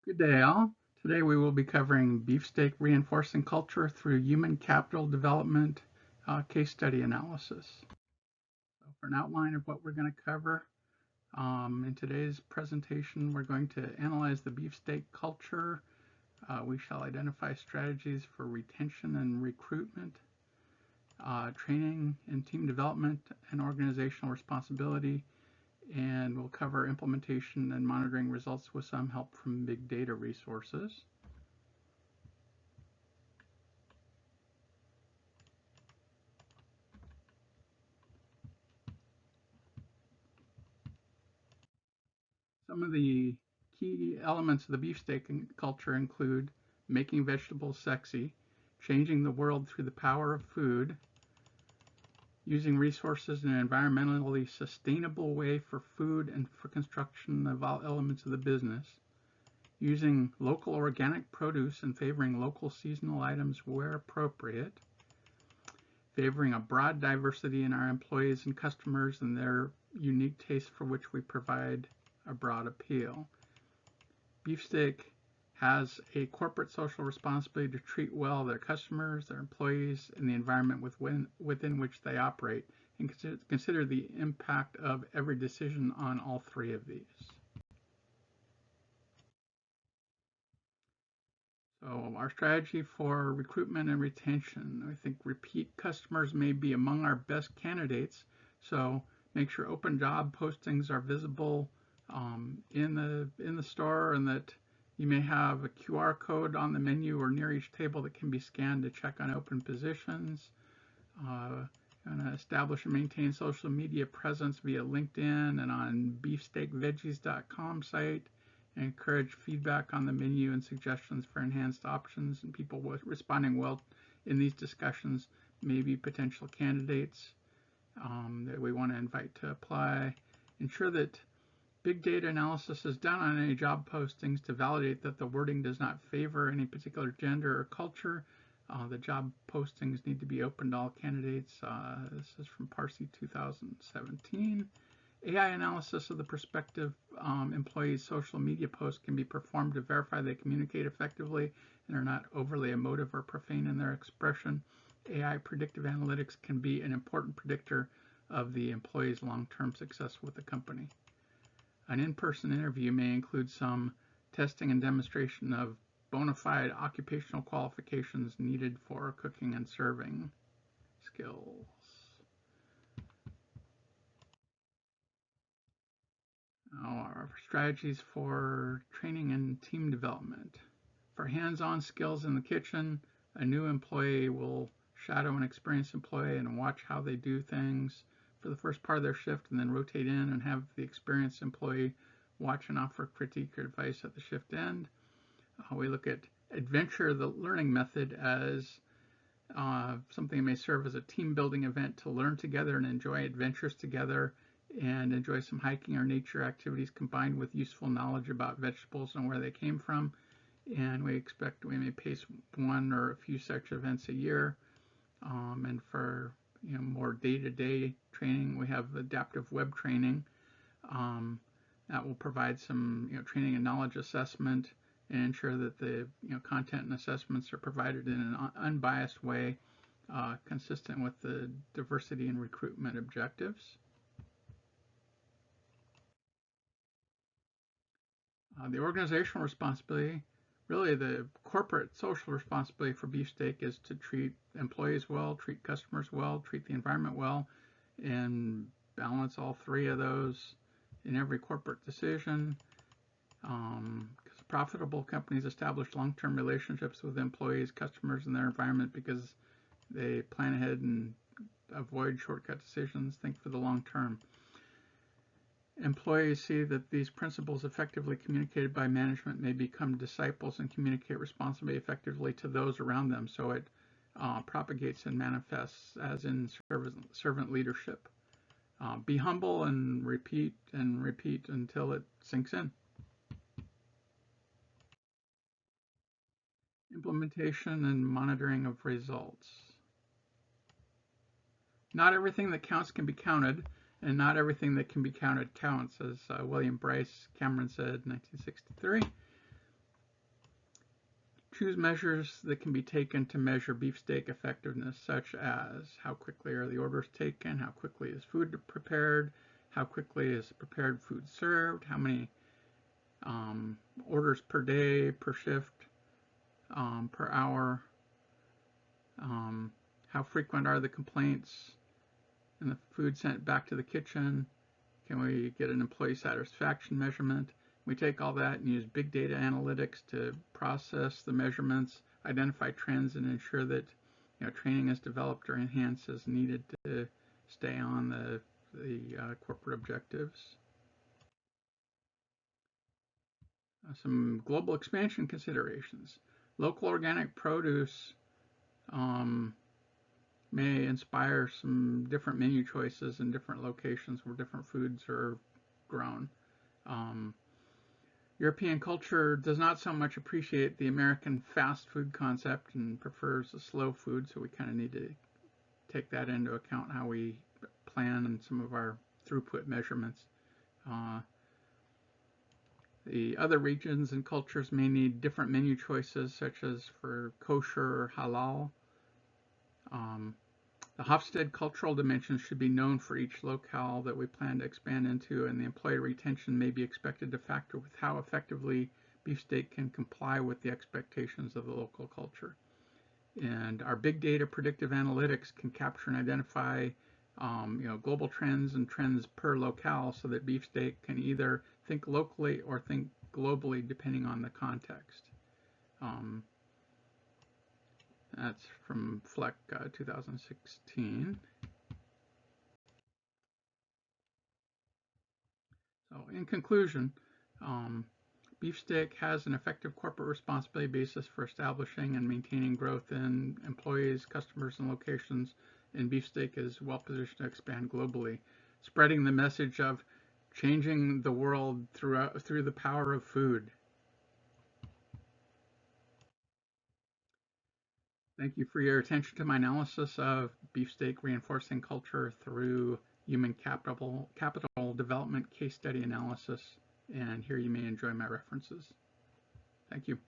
Good day, all. Today we will be covering beefsteak reinforcing culture through human capital development case study analysis. So for an outline of what we're going to cover, in today's presentation, we're going to analyze the beefsteak culture. We shall identify strategies for retention and recruitment, training and team development, and organizational responsibility, and we'll cover implementation and monitoring results with some help from big data resources. Some of the key elements of the beefsteak culture include making vegetables sexy, changing the world through the power of food, using resources in an environmentally sustainable way for food and for construction of all elements of the business, using local organic produce and favoring local seasonal items where appropriate, favoring a broad diversity in our employees and customers and their unique tastes for which we provide a broad appeal. Beefsteak has a corporate social responsibility to treat well their customers, their employees, and the environment within which they operate, and consider the impact of every decision on all three of these. So our strategy for recruitment and retention, I think repeat customers may be among our best candidates, so make sure open job postings are visible in the store, and that you may have a QR code on the menu or near each table that can be scanned to check on open positions. And establish and maintain social media presence via LinkedIn and on beefsteakveggies.com site. And encourage feedback on the menu and suggestions for enhanced options, and people responding well in these discussions may be potential candidates that we want to invite to apply. Ensure that big data analysis is done on any job postings to validate that the wording does not favor any particular gender or culture. The job postings need to be open to all candidates. This is from Parsi 2017. AI analysis of the prospective employees' social media posts can be performed to verify they communicate effectively and are not overly emotive or profane in their expression. AI predictive analytics can be an important predictor of the employee's long-term success with the company. An in-person interview may include some testing and demonstration of bona fide occupational qualifications needed for cooking and serving skills. Our strategies for training and team development. For hands-on skills in the kitchen, a new employee will shadow an experienced employee and watch how they do things for the first part of their shift, and then rotate in and have the experienced employee watch and offer critique or advice at the shift end. We look at adventure, the learning method, as something that may serve as a team building event to learn together and enjoy adventures together, and enjoy some hiking or nature activities combined with useful knowledge about vegetables and where they came from. And we expect we may pace one or a few such events a year. And for more day-to-day training, we have adaptive web training that will provide some training and knowledge assessment, and ensure that the content and assessments are provided in an unbiased way, consistent with the diversity and recruitment objectives. The organizational responsibility, really the corporate social responsibility for Beefsteak, is to treat employees well, treat customers well, treat the environment well, and balance all three of those in every corporate decision. Because profitable companies establish long-term relationships with employees, customers, and their environment because they plan ahead and avoid shortcut decisions, think for the long term. Employees see that these principles effectively communicated by management may become disciples and communicate responsibly effectively to those around them, so it propagates and manifests as in servant leadership. Be humble and repeat until it sinks in. Implementation and monitoring of results. Not everything that counts can be counted, and not everything that can be counted counts, as William Bryce Cameron said in 1963. Choose measures that can be taken to measure beefsteak effectiveness, such as how quickly are the orders taken, how quickly is food prepared, how quickly is prepared food served, how many orders per day, per shift, per hour, how frequent are the complaints and the food sent back to the kitchen. Can we get an employee satisfaction measurement? We take all that and use big data analytics to process the measurements, identify trends, and ensure that training is developed or enhanced as needed to stay on the corporate objectives. Some global expansion considerations. Local organic produce may inspire some different menu choices in different locations where different foods are grown. European culture does not so much appreciate the American fast food concept and prefers the slow food, so we kind of need to take that into account how we plan and some of our throughput measurements. The other regions and cultures may need different menu choices, such as for kosher or halal. The Hofstede cultural dimensions should be known for each locale that we plan to expand into, and the employee retention may be expected to factor with how effectively beefsteak can comply with the expectations of the local culture. And our big data predictive analytics can capture and identify global trends and trends per locale, so that beefsteak can either think locally or think globally depending on the context. That's from Fleck 2016. So in conclusion, Beefsteak has an effective corporate responsibility basis for establishing and maintaining growth in employees, customers, and locations, and Beefsteak is well positioned to expand globally, spreading the message of changing the world through the power of food. Thank you for your attention to my analysis of beefsteak reinforcing culture through human capital development case study analysis, and here you may enjoy my references. Thank you.